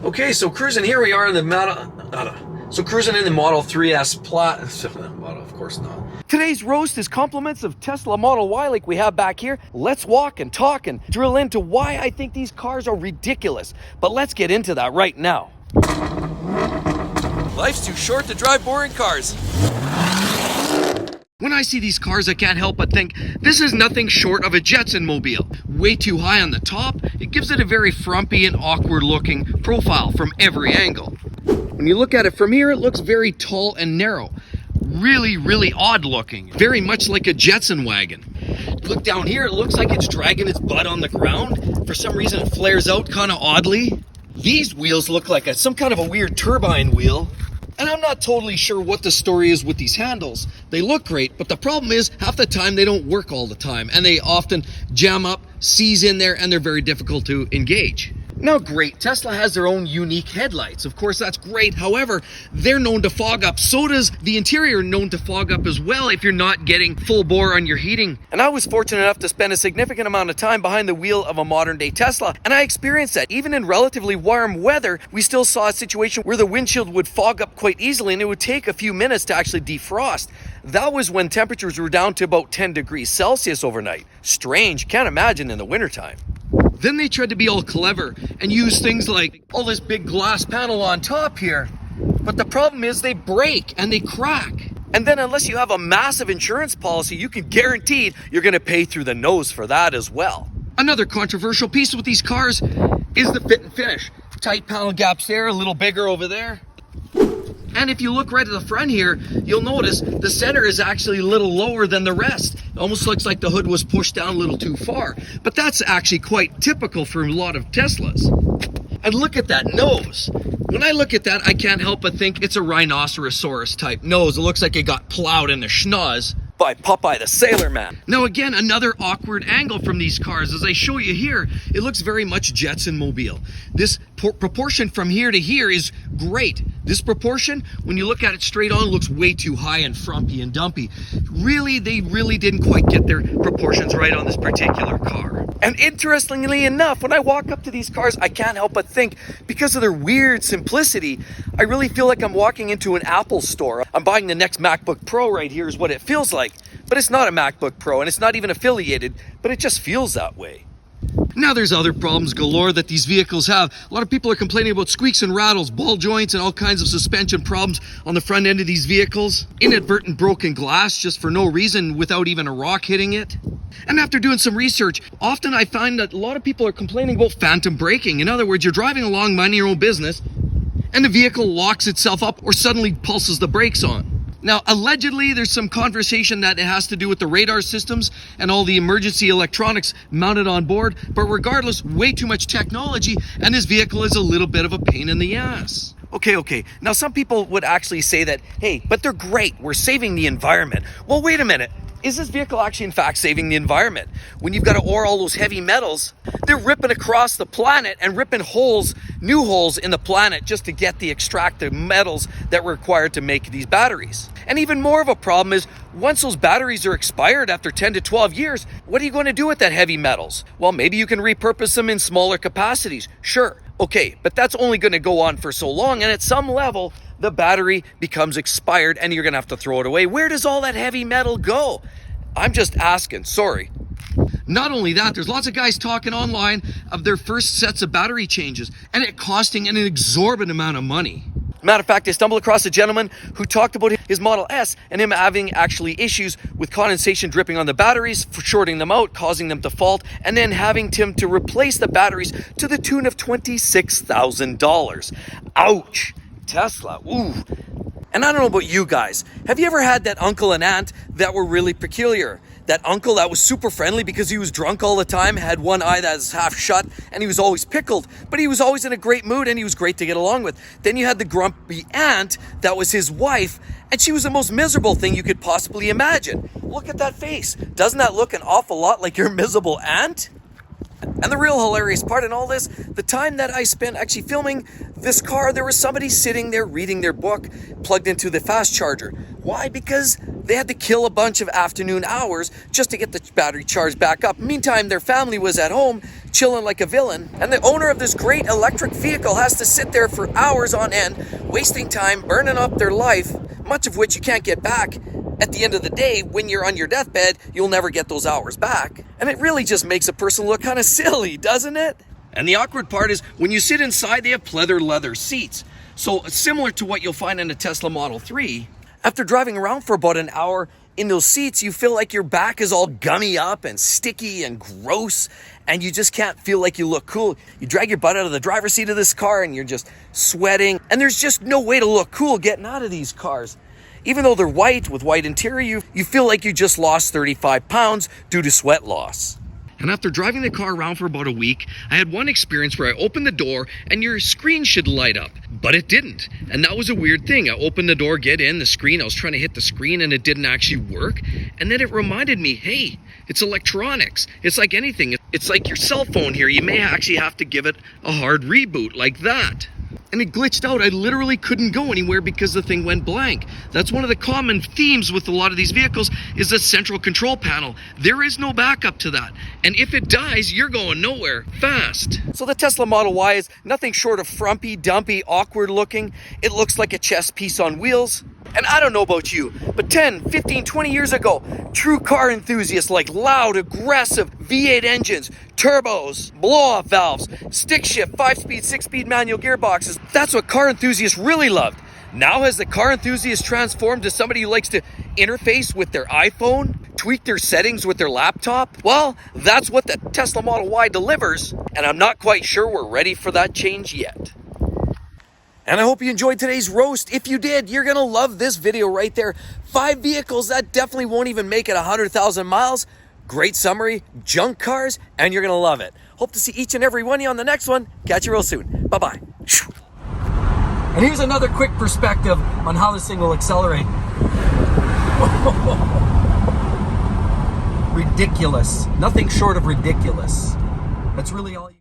Okay, so cruising here we are in the cruising in the Model 3S Plaid. Well, of course not. Today's roast is compliments of Tesla Model Y like we have back here. Let's walk and talk and drill into why I think these cars are ridiculous. But let's get into that right now. Life's too short to drive boring cars. When I see these cars, I can't help but think, this is nothing short of a Jetson mobile. Way too high on the top, it gives it a very frumpy and awkward looking profile from every angle. When you look at it from here, it looks very tall and narrow. Really, really odd looking. Very much like a Jetson wagon. Look down here, it looks like it's dragging its butt on the ground. For some reason, it flares out kind of oddly. These wheels look like some kind of a weird turbine wheel. And I'm not totally sure what the story is with these handles. They look great, but the problem is half the time they don't work all the time, and they often jam up, seize in there, and they're very difficult to engage. Now great, Tesla has their own unique headlights. Of course, that's great. However, they're known to fog up. So does the interior known to fog up as well if you're not getting full bore on your heating. And I was fortunate enough to spend a significant amount of time behind the wheel of a modern day Tesla. And I experienced that. Even in relatively warm weather, we still saw a situation where the windshield would fog up quite easily and it would take a few minutes to actually defrost. That was when temperatures were down to about 10 degrees Celsius overnight. Strange, can't imagine in the wintertime. Then they tried to be all clever and use things like all this big glass panel on top here. But the problem is they break and they crack. And then unless you have a massive insurance policy, you can guarantee you're going to pay through the nose for that as well. Another controversial piece with these cars is the fit and finish. Tight panel gaps there, a little bigger over there. And if you look right at the front here, you'll notice the center is actually a little lower than the rest. It almost looks like the hood was pushed down a little too far. But that's actually quite typical for a lot of Teslas. And look at that nose. When I look at that, I can't help but think it's a rhinocerasaurus type nose. It looks like it got plowed in the schnoz by Popeye the Sailor Man. Now again, another awkward angle from these cars. As I show you here, it looks very much Jetson mobile. This proportion from here to here is great. This proportion, when you look at it straight on, looks way too high and frumpy and dumpy. Really, they really didn't quite get their proportions right on this particular car. And interestingly enough, when I walk up to these cars, I can't help but think, because of their weird simplicity, I really feel like I'm walking into an Apple store. I'm buying the next MacBook Pro right here is what it feels like. But it's not a MacBook Pro and it's not even affiliated, but it just feels that way. Now there's other problems galore that these vehicles have. A lot of people are complaining about squeaks and rattles, ball joints, and all kinds of suspension problems on the front end of these vehicles. Inadvertent broken glass just for no reason without even a rock hitting it. And after doing some research, often I find that a lot of people are complaining about phantom braking. In other words, you're driving along, minding your own business, and the vehicle locks itself up or suddenly pulses the brakes on. Now, allegedly, there's some conversation that it has to do with the radar systems and all the emergency electronics mounted on board, but regardless, way too much technology, and this vehicle is a little bit of a pain in the ass. Okay. Now, some people would actually say that, hey, but they're great. We're saving the environment. Well, wait a minute. Is this vehicle actually, in fact, saving the environment? When you've got to ore all those heavy metals, they're ripping across the planet and ripping holes, new holes in the planet just to get the extractive metals that were required to make these batteries. And even more of a problem is, once those batteries are expired after 10 to 12 years, what are you going to do with that heavy metals? Well, maybe you can repurpose them in smaller capacities. Sure, okay, but that's only going to go on for so long, and at some level, the battery becomes expired and you're going to have to throw it away. Where does all that heavy metal go? I'm just asking, sorry. Not only that, there's lots of guys talking online of their first sets of battery changes and it costing an exorbitant amount of money. Matter of fact, I stumbled across a gentleman who talked about his Model S and him having actually issues with condensation dripping on the batteries, for shorting them out, causing them to fault, and then having him to replace the batteries to the tune of $26,000. Ouch! Tesla, ooh. And I don't know about you guys, have you ever had that uncle and aunt that were really peculiar? That uncle that was super friendly because he was drunk all the time, had one eye that was half shut, and he was always pickled, but he was always in a great mood and he was great to get along with. Then you had the grumpy aunt that was his wife, and she was the most miserable thing you could possibly imagine. Look at that face. Doesn't that look an awful lot like your miserable aunt? And the real hilarious part in all this, the time that I spent actually filming this car, there was somebody sitting there reading their book plugged into the fast charger. Why? Because they had to kill a bunch of afternoon hours just to get the battery charged back up. Meantime, their family was at home chilling like a villain, and the owner of this great electric vehicle has to sit there for hours on end, wasting time, burning up their life, much of which you can't get back. At the end of the day, when you're on your deathbed, you'll never get those hours back. And it really just makes a person look kind of silly, doesn't it? And the awkward part is when you sit inside, they have pleather leather seats. So similar to what you'll find in a Tesla Model 3, after driving around for about an hour in those seats, you feel like your back is all gummy up and sticky and gross, and you just can't feel like you look cool. You drag your butt out of the driver's seat of this car and you're just sweating, and there's just no way to look cool getting out of these cars. Even though they're white with white interior, you feel like you just lost 35 pounds due to sweat loss. And after driving the car around for about a week, I had one experience where I opened the door and your screen should light up, but it didn't. And that was a weird thing. I opened the door, get in, the screen, I was trying to hit the screen and it didn't actually work. And then it reminded me, hey, it's electronics. It's like anything. It's like your cell phone here. You may actually have to give it a hard reboot like that. And it glitched out. I literally couldn't go anywhere because the thing went blank. That's one of the common themes with a lot of these vehicles is the central control panel. There is no backup to that. And if it dies, you're going nowhere fast. So the Tesla Model Y is nothing short of frumpy, dumpy, awkward looking. It looks like a chess piece on wheels. And I don't know about you, but 10, 15, 20 years ago, true car enthusiasts like loud, aggressive V8 engines, turbos, blow-off valves, stick shift, 5-speed, 6-speed manual gearboxes. That's what car enthusiasts really loved. Now has the car enthusiast transformed to somebody who likes to interface with their iPhone, tweak their settings with their laptop? Well, that's what the Tesla Model Y delivers, and I'm not quite sure we're ready for that change yet. And I hope you enjoyed today's roast. If you did, you're going to love this video right there. 5 vehicles that definitely won't even make it 100,000 miles. Great summary, junk cars, and you're going to love it. Hope to see each and every one of you on the next one. Catch you real soon. Bye-bye. And here's another quick perspective on how this thing will accelerate. Ridiculous. Nothing short of ridiculous. That's really all you